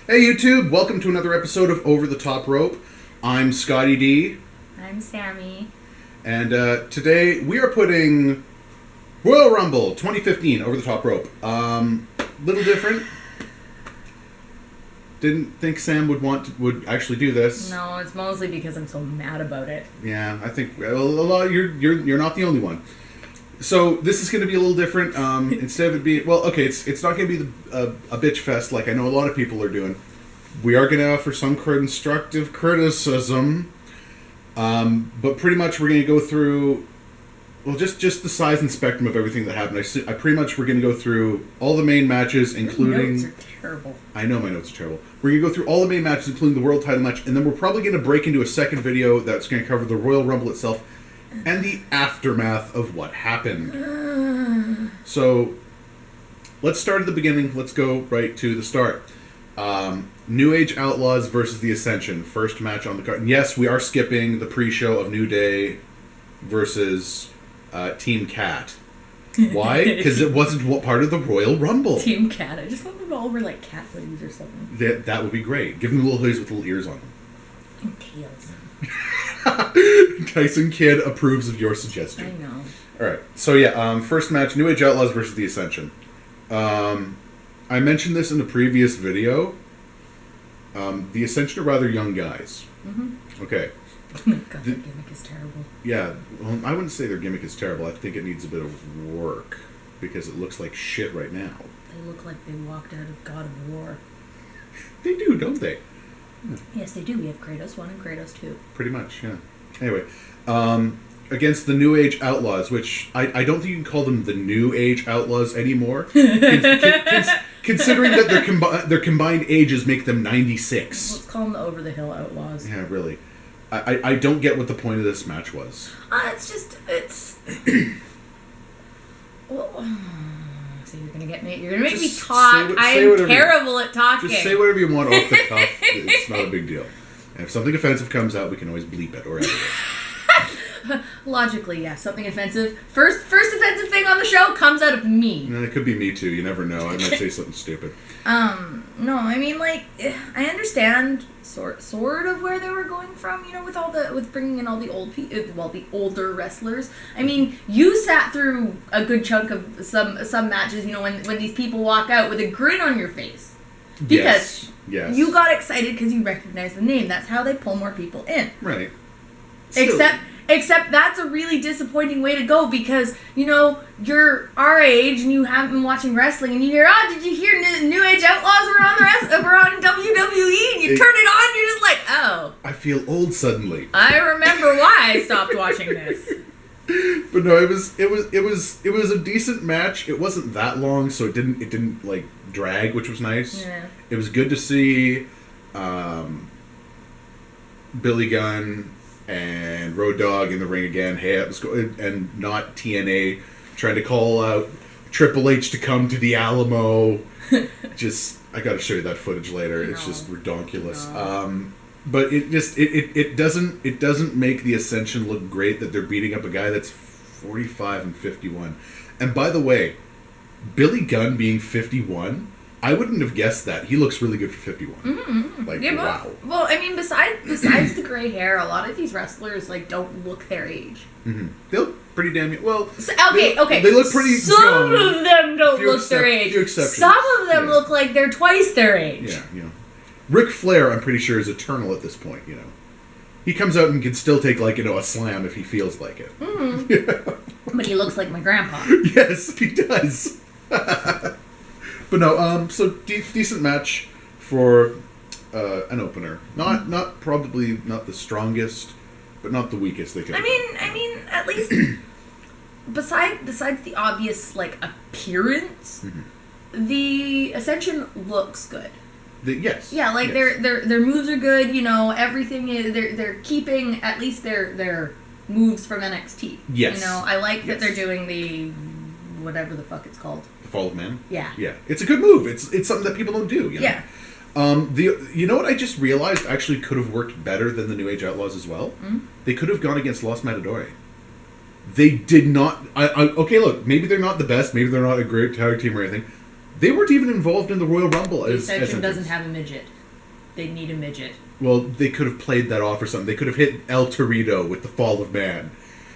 Hey YouTube, welcome to another episode of Over the Top Rope. I'm Scotty D. I'm Sammi. And today we are putting Royal Rumble 2015 Over the Top Rope. Little different. Didn't think Sam would actually do this. No, it's mostly because I'm so mad about it. Yeah, I think a lot. You're not the only one. So this is going to be a little different. Instead of it being it's not going to be a bitch fest like I know a lot of people are doing. We are going to offer some constructive criticism, but pretty much we're going to go through just the size and spectrum of everything that happened. I pretty much we're going to go through all the main matches, including. Your notes are terrible. I know my notes are terrible. We're going to go through all the main matches, including the world title match, and then we're probably going to break into a second video that's going to cover the Royal Rumble itself and the aftermath of what happened. So, let's start at the beginning. Let's go right to the start. New Age Outlaws versus the Ascension. First match on the card. And yes, we are skipping the pre-show of New Day versus Team Cat. Why? Because it wasn't part of the Royal Rumble. Team Cat. I just want them to all wear like cat hoodies or something. That would be great. Give them little hoodies with little ears on them. And tails. Tyson Kidd approves of your suggestion. I know. Alright, so yeah, first match, New Age Outlaws versus the Ascension. I mentioned this in the previous video. The Ascension are rather young guys. Mm-hmm. Okay. Oh my god, their gimmick is terrible. Yeah, well, I wouldn't say their gimmick is terrible. I think it needs a bit of work, because it looks like shit right now. They look like they walked out of God of War. They do, don't they? Yes, they do. We have Kratos 1 and Kratos 2. Pretty much, yeah. Anyway, against the New Age Outlaws, which I don't think you can call them the New Age Outlaws anymore, considering that their combined ages make them 96. Let's call them the Over the Hill Outlaws. Yeah, really. I don't get what the point of this match was. It's well, so you're gonna make me talk. I am terrible at talking. Just say whatever you want off the cuff. It's not a big deal. And if something offensive comes out, we can always bleep it or edit it. Logically, yeah, something offensive. First offensive thing on the show comes out of me. And it could be me too. You never know. I might say something stupid. No, I mean, like, I understand sort of where they were going from, with bringing in all the the older wrestlers. I mean, you sat through a good chunk of some matches, when these people walk out with a grin on your face. Because yes. You got excited because you recognized the name. That's how they pull more people in. Right. Except that's a really disappointing way to go because, you're our age and you haven't been watching wrestling and you hear, did you hear New Age Outlaws were on WWE? And you turn it on and you're just like, oh. I feel old suddenly. I remember why I stopped watching this. But no, it was a decent match. It wasn't that long, so it didn't like drag, which was nice. Yeah. It was good to see Billy Gunn and Road Dogg in the ring again. Hey, and not TNA trying to call out Triple H to come to the Alamo. I got to show you that footage later. No. It's just redonkulous. No. But it doesn't make the Ascension look great that they're beating up a guy that's 45 and 51. And by the way, Billy Gunn being 51, I wouldn't have guessed that. He looks really good for 51. Mm-hmm. Like, yeah, wow. Well, I mean, besides the gray hair, a lot of these wrestlers don't look their age. Mm-hmm. They look pretty damn. Well, okay. They look pretty. Some of them don't look their age. Few exceptions. Some of them look like they're twice their age. Yeah, Ric Flair, I'm pretty sure, is eternal at this point. He comes out and can still take a slam if he feels like it. Mm-hmm. Yeah. But he looks like my grandpa. Yes, he does. But no, so decent match for an opener. Not probably not the strongest, but not the weakest they could. I mean, at least besides the obvious appearance, mm-hmm. the Ascension looks good. Yes. Yeah, yes. their moves are good. Everything is they're keeping at least their moves from NXT. Yes. I like that they're doing the whatever the fuck it's called. Fall of Man? Yeah. Yeah. It's a good move. It's something that people don't do, Yeah. You know what I just realized actually could have worked better than the New Age Outlaws as well? Mm-hmm. They could have gone against Los Matadores. They did not... okay, look, maybe they're not the best, maybe they're not a great tag team or anything. They weren't even involved in the Royal Rumble. The Ascension doesn't have a midget. they need a midget. Well, they could have played that off or something. They could have hit El Torito with the Fall of Man.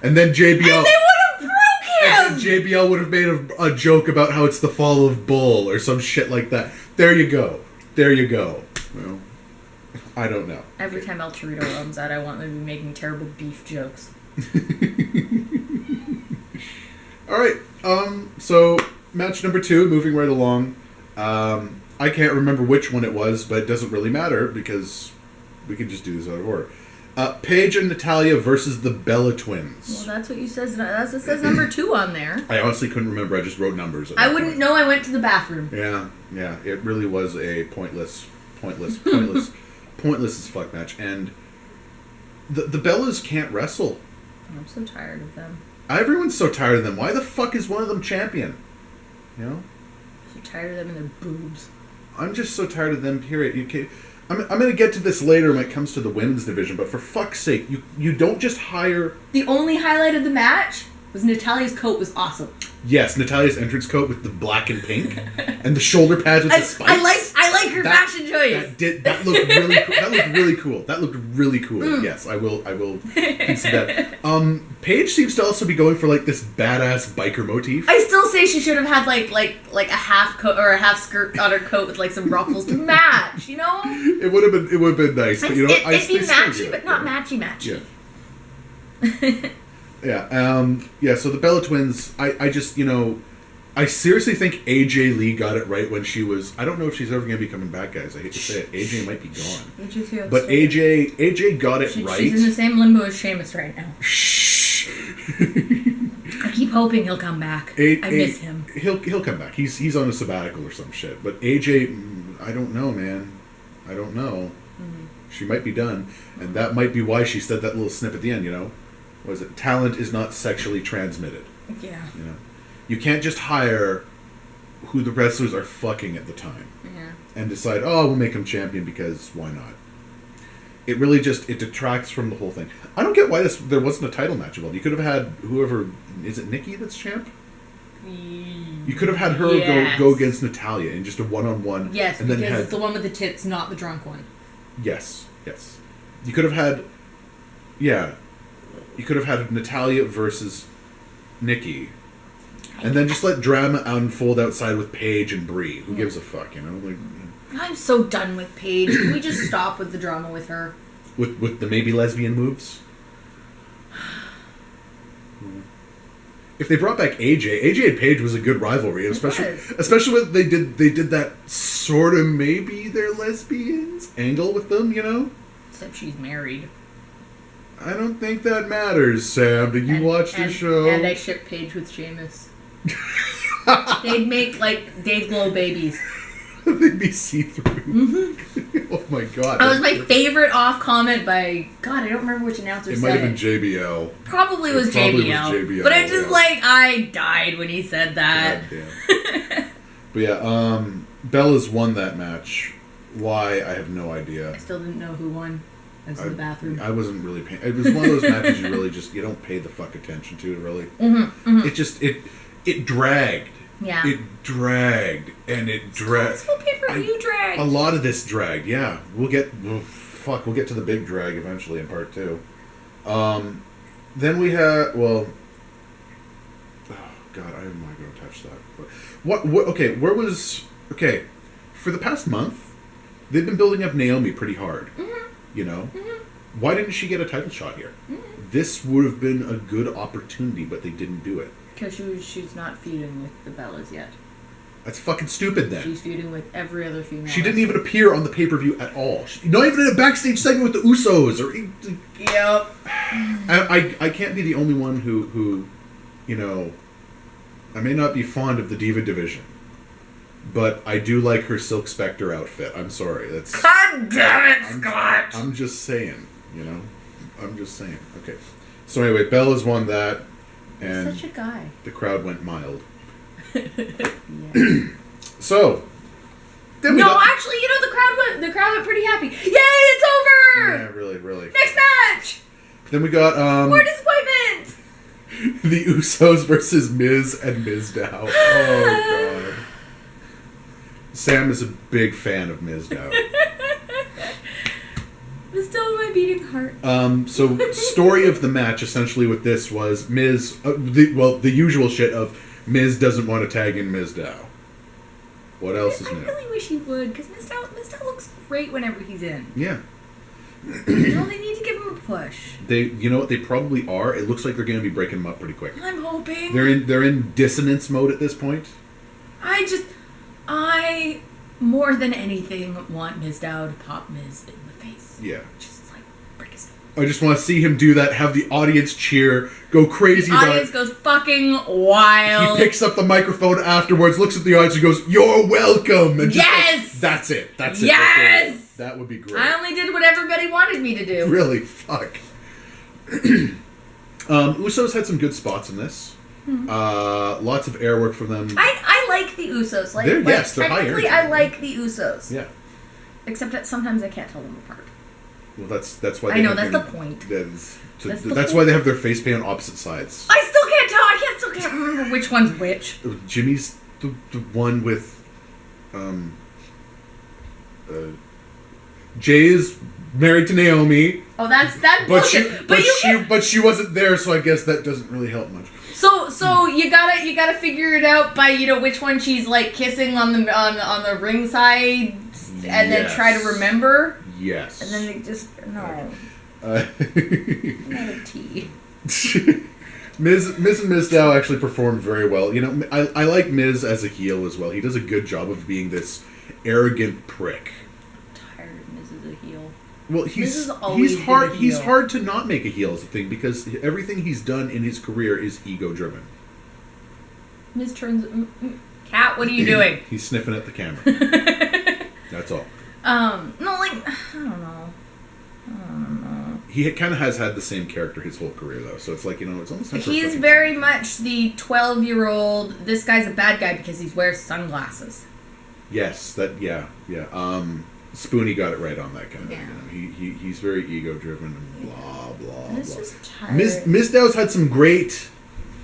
And then JBL... And they would have broke him! And JBL would have made a joke about how it's the Fall of Bull or some shit like that. There you go. There you go. Well, I don't know. Every time El Torito runs out, I want them to be making terrible beef jokes. Alright, so match number 2, moving right along. I can't remember which one it was, but it doesn't really matter because we can just do this out of order. Paige and Natalya versus the Bella Twins. Well, that's what you says. That's what says number 2 on there. I honestly couldn't remember. I just wrote numbers. I wouldn't know. I went to the bathroom. Yeah. It really was a pointless as fuck match. And the Bellas can't wrestle. I'm so tired of them. Everyone's so tired of them. Why the fuck is one of them champion? You know? So tired of them and their boobs. I'm just so tired of them, period. I'm going to get to this later when it comes to the women's division, but for fuck's sake, you don't just hire... The only highlight of the match was Natalya's coat was awesome. Yes, Natalya's entrance coat with the black and pink, and the shoulder pads with the spikes. I like her fashion choice. That looked really cool. That looked really cool. Yes, I will consider that. Paige seems to also be going for like this badass biker motif. I still say she should have had like a half coat or a half skirt on her coat with like some ruffles to match. You know, it would have been nice, but you know, it'd be matchy, but not matchy. Yeah. Yeah. So the Bella Twins, I just, I seriously think AJ Lee got it right when she was. I don't know if she's ever going to be coming back, guys. I hate to say it. AJ might be gone. But AJ got it right. She's in the same limbo as Sheamus right now. Shh. I keep hoping he'll come back. I miss him. He'll come back. He's on a sabbatical or some shit. But AJ, I don't know, man. I don't know. Mm-hmm. She might be done, and that might be why she said that little snip at the end. Was it talent is not sexually transmitted? Yeah. You can't just hire who the wrestlers are fucking at the time and decide, we'll make him champion because why not? It really it detracts from the whole thing. I don't get why there wasn't a title match involved. You could have had whoever, is it Nikki that's champ? You could have had her go against Natalya in just a one-on-one. Yes, and because it's the one with the tits, not the drunk one. Yes. You could have had, you could have had Natalya versus Nikki. And then just let drama unfold outside with Paige and Brie. Who gives a fuck, I'm so done with Paige. Can we just stop with the drama with her? With the maybe lesbian moves? If they brought back AJ and Paige was a good rivalry, especially when they did that sort of maybe they're lesbians angle with them, Except she's married. I don't think that matters, Sam. Did you watch the show? And I ship Paige with Sheamus. They'd make Dave Glow babies. They'd be see-through. Mm-hmm. Oh my god. That was my favorite off comment by... God, I don't remember which announcer said it. It might have been JBL. Probably was JBL. But I just I died when he said that. But yeah, Bella's won that match. Why, I have no idea. I still didn't know who won. I was in the bathroom. I wasn't really paying... It was one of those matches you don't pay the fuck attention to, really. Mm-hmm, mm-hmm. It dragged. Yeah. It dragged, and it dragged. This whole pay-per-view dragged. A lot of this dragged, yeah. We'll get to the big drag eventually in part 2. Then we had, oh god, I am not going to touch that. Okay, for the past month, they've been building up Naomi pretty hard, Mm-hmm. Why didn't she get a title shot here? Mm-hmm. This would have been a good opportunity, but they didn't do it. Because she's not feuding with the Bellas yet. That's fucking stupid then. She's feuding with every other female. She didn't even appear on the pay-per-view at all. Not even in a backstage segment with the Usos. Yep. I can't be the only one who I may not be fond of the Diva division, but I do like her Silk Spectre outfit. I'm sorry. God damn it, Scott! I'm just saying, I'm just saying. Okay. So anyway, Bella's won that. And such a guy. The crowd went mild. Yeah. So. Actually, the crowd went pretty happy. Yay, it's over! Yeah, really. Next match! Then we got more disappointment! The Usos versus Miz and Mizdow. Oh god. Sam is a big fan of Mizdow. Still my beating heart. So story of the match essentially with this was Miz, the usual shit of Miz doesn't want to tag in Mizdow. What else is new? I really wish he would, because Mizdow looks great whenever he's in. Yeah. No, they need to give him a push. You know what? They probably are. It looks like they're going to be breaking him up pretty quick. I'm hoping. They're in dissonance mode at this point. I more than anything want Mizdow to pop Miz in the face. Yeah. Just like break his face. I just want to see him do that. Have the audience cheer, go crazy. The audience goes fucking wild. He picks up the microphone afterwards, looks at the audience, and goes, "You're welcome." And yes. That's it. That's it. Yes. That would be great. I only did what everybody wanted me to do. Really? Fuck. Usos had some good spots in this. Lots of air work from them. I like the Usos. They're high technically, energy. I like the Usos. Yeah. Except that sometimes I can't tell them apart. Well, that's why. I know that's the point. That's why they have their face paint on opposite sides. I still can't tell. I still can't remember which one's which. Jimmy's the one with, Jay is married to Naomi. Oh, that's bullshit. But she wasn't there, so I guess that doesn't really help much. So you gotta figure it out by which one she's like kissing on the ring side, and then try to remember. Yes. And then they just no. Not a T. Miz and Mizdow actually performed very well. I like Miz as a heel as well. He does a good job of being this arrogant prick. I'm tired of Miz as a heel. Well, he's hard. He's hard to not make a heel as a thing because everything he's done in his career is ego driven. Miz turns. Cat, what are you doing? He's sniffing at the camera. That's all. No, like I don't know. He kind of has had the same character his whole career, though. So it's like it's almost. Time He's very much the 12-year-old. This guy's a bad guy because he wears sunglasses. Yes, yeah. Spoony got it right on that kind of yeah. He's very ego driven and blah blah. It's blah. just tired. Mizdow's had some great.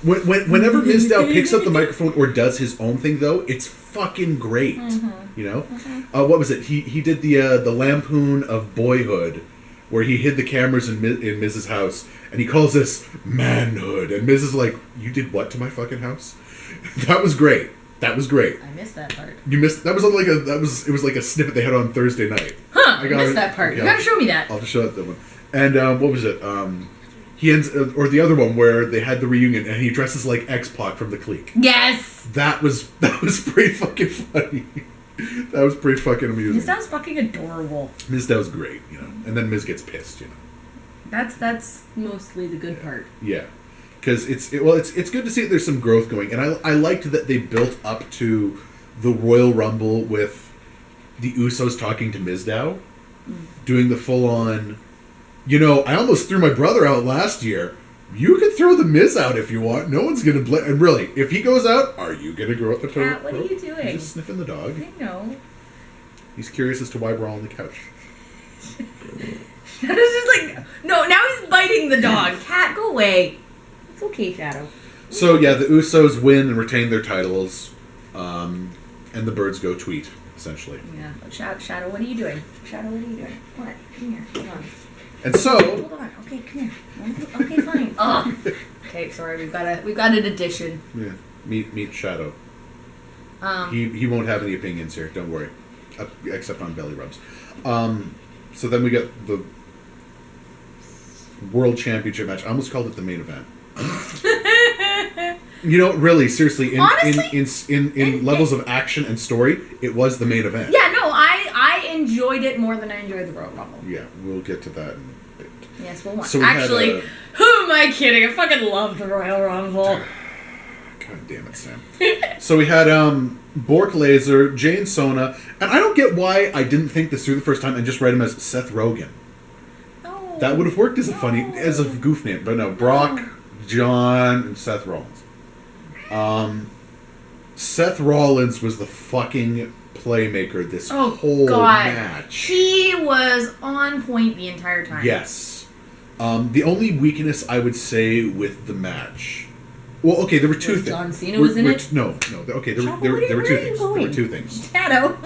Whenever Mizdow picks up the microphone or does his own thing, though, it's fucking great. Mm-hmm. What was it? He did the Lampoon of Boyhood, where he hid the cameras in Miz's house, and he calls this manhood, and Miz is like, "You did what to my fucking house?" That was great. That was great. I missed that part. You missed. It was like a snippet they had on Thursday night. Huh? I missed that part. Okay, you gotta show me that. I'll just show that one. And what was it? He ends, or the other one where they had the reunion, and he dresses like X-Pac from the Clique. Yes. That was pretty fucking funny. That was pretty fucking amusing. Mizdow's fucking adorable. Mizdow's great, and then Miz gets pissed, That's mostly the good part. Yeah, because it's good to see that there's some growth going, and I liked that they built up to the Royal Rumble with the Usos talking to Mizdow, doing the full on. I almost threw my brother out last year. You can throw the Miz out if you want. No one's gonna blame. And really, if he goes out, are you gonna grow up the toe? Cat, what are you doing? He's just sniffing the dog. I know. He's curious as to why we're all on the couch. Shadow's just like, no, now he's biting the dog. Cat, go away. It's okay, Shadow. So yeah, the Usos win and retain their titles, and the birds go tweet, essentially. Yeah. Shadow, what are you doing? Shadow, what are you doing? What? Come here. Hold on. And so. Hold on. Okay, come here. Okay, fine. Oh. Okay, sorry. We've got an addition. Yeah. Meet Shadow. He won't have any opinions here. Don't worry, except on belly rubs. So then we got the World Championship match. I almost called it the main event. Really, seriously, in levels of action and story, it was the main event. Yeah, no, I enjoyed it more than I enjoyed the Royal Rumble. Yeah, we'll get to that in a bit. Yes, we'll watch. So actually, who am I kidding? I fucking loved the Royal Rumble. God damn it, Sam. So we had Bork Laser, Jane Sona, and I don't get why I didn't think this through the first time and just read him as Seth Rogen. No. That would have worked as a goof name, but no, Brock, John, and Seth Rollins. Seth Rollins was the fucking playmaker this whole match. He was on point the entire time. Yes. The only weakness I would say with the match. Well, okay, there were two things. John Cena was in it? No. Okay, there were two things. There were two things. Shadow.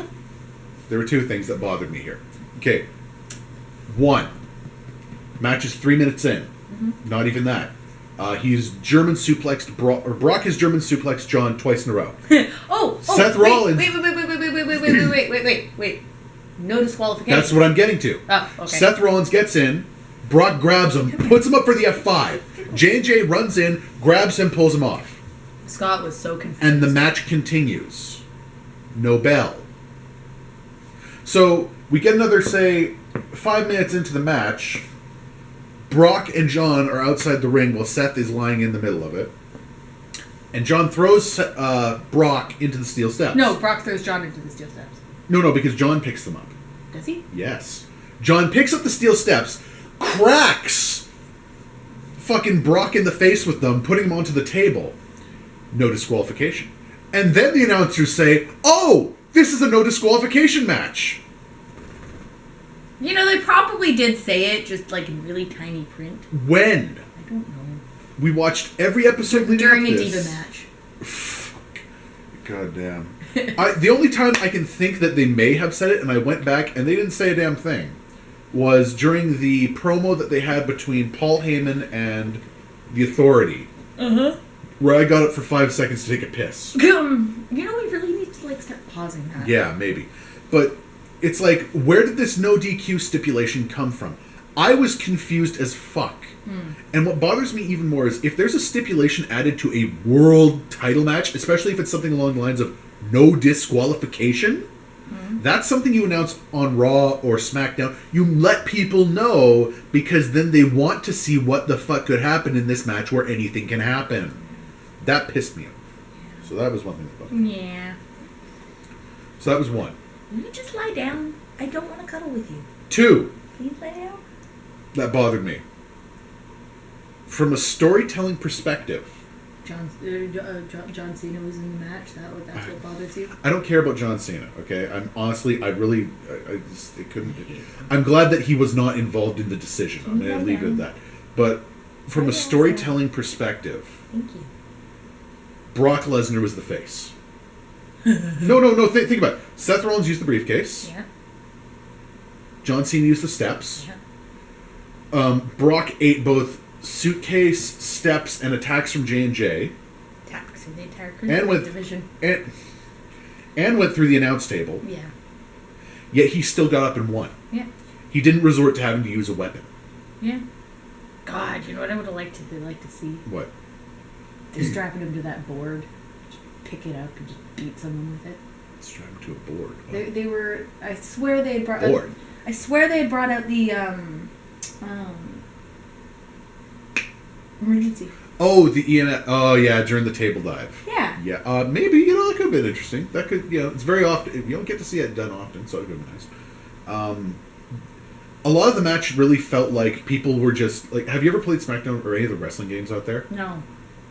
There were two things that bothered me here. Okay. 1. Match is 3 minutes in. Not even that. He's German suplexed Brock has German suplexed John twice in a row. Seth Rollins. Wait. No disqualification. That's what I'm getting to. Oh, okay. Seth Rollins gets in. Brock grabs him, puts him up for the F5. J&J runs in, grabs him, pulls him off. Scott was so confused. And the match continues. No bell. So we get another, say, 5 minutes into the match. Brock and John are outside the ring while Seth is lying in the middle of it. And John throws Brock into the steel steps. No, Brock throws John into the steel steps. No, because John picks them up. Does he? Yes. John picks up the steel steps, cracks fucking Brock in the face with them, putting him onto the table. No disqualification. And then the announcers say, "Oh, this is a no disqualification match." You know, they probably did say it, just like in really tiny print. When? I don't know. We watched every episode leading during up a this. Diva match. Fuck. God damn. The only time I can think that they may have said it, and I went back and they didn't say a damn thing, was during the promo that they had between Paul Heyman and the Authority. Where I got up for 5 seconds to take a piss. You know, we really need to like start pausing that. Yeah, maybe. But it's like, where did this no DQ stipulation come from? I was confused as fuck. And what bothers me even more is if there's a stipulation added to a world title match, especially if it's something along the lines of no disqualification, that's something you announce on Raw or SmackDown. You let people know because then they want to see what the fuck could happen in this match where anything can happen. That pissed me off. So that was one thing that bothered me. Yeah. So that was 1. Will you just lie down? I don't want to cuddle with you. 2. Please lie down. That bothered me. From a storytelling perspective, John Cena was in the match. That's what bothers you. I don't care about John Cena. Okay, I just it couldn't. I'm glad that he was not involved in the decision. I'm gonna leave it at that. But from a storytelling perspective, Thank you. Brock Lesnar was the face. No. Think about it. Seth Rollins used the briefcase. Yeah. John Cena used the steps. Yeah. Brock ate both suitcase, steps, and attacks from J&J. Attacks in the entire And went division. And went through the announce table. Yeah. Yet he still got up and won. Yeah. He didn't resort to having to use a weapon. Yeah. God, you know what I would have liked to see? What? They're strapping him to that board. Just pick it up and just beat someone with it. Strap him to a board. They were. I swear they had brought. Board. I swear they had brought out the emergency. Oh, the EMS. Oh, yeah, during the table dive. Yeah. Yeah. Maybe, that could have been interesting. That could, it's very often. You don't get to see it done often, so it could have been nice. A lot of the match really felt like people were just, like, have you ever played SmackDown or any of the wrestling games out there? No.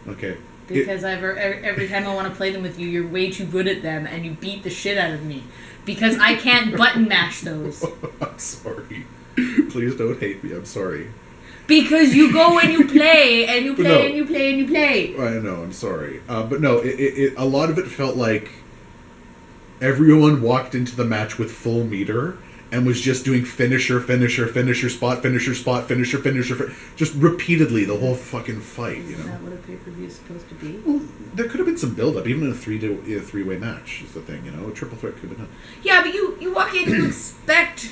Okay. Because every time I want to play them with you, you're way too good at them, and you beat the shit out of me. Because I can't button mash those. I'm sorry. Please don't hate me. I'm sorry. Because you go and you play, and you play, and you play, and you play. I know, I'm sorry. But no, a lot of it felt like everyone walked into the match with full meter and was just doing finisher, spot, just repeatedly the whole fucking fight, Isn't that what a pay-per-view is supposed to be? Well, there could have been some build-up, even in a three-way match is the thing, A triple threat could have been done. Yeah, but you walk in and you expect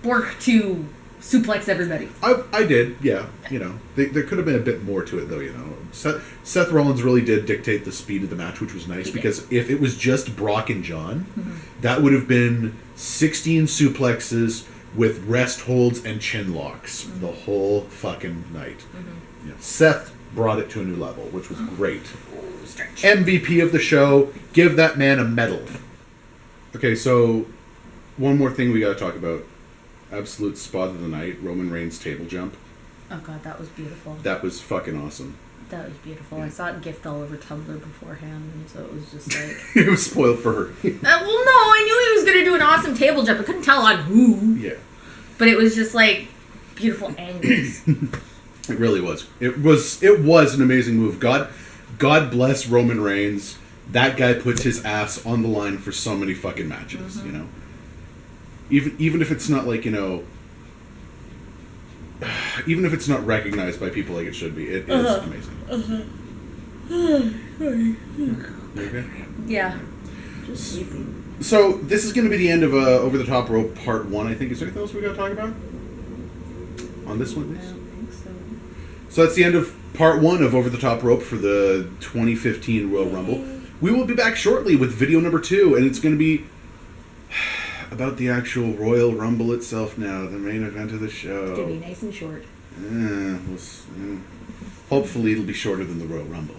Bork to suplex everybody. I did, yeah. There could have been a bit more to it, though, Seth Rollins really did dictate the speed of the match, which was nice, because if it was just Brock and John, that would have been 16 suplexes with rest holds and chin locks the whole fucking night. Seth brought it to a new level, which was great. Stretch. MVP of the show, give that man a medal. Okay, so one more thing we got to talk about. Absolute spot of the night, Roman Reigns table jump. Oh god, that was beautiful. That was fucking awesome. That was beautiful. I saw it gift all over Tumblr beforehand, and so it was just like... It was spoiled for her. well, no, I knew he was going to do an awesome table jump. I couldn't tell on who. Yeah. But it was just like beautiful angles. It really was. It was an amazing move. God bless Roman Reigns. That guy puts his ass on the line for so many fucking matches, Even if it's not like, even if it's not recognized by people like it should be, it is amazing. Okay. Yeah. Just sleeping. So this is going to be the end of Over the Top Rope Part 1, I think. Is there anything else we got to talk about? On this one, at I least? don't think so. So that's the end of Part 1 of Over the Top Rope for the 2015 Royal Rumble. We will be back shortly with video number 2, and it's going to be about the actual Royal Rumble itself now, the main event of the show. It's gonna be nice and short. Hopefully it'll be shorter than the Royal Rumble.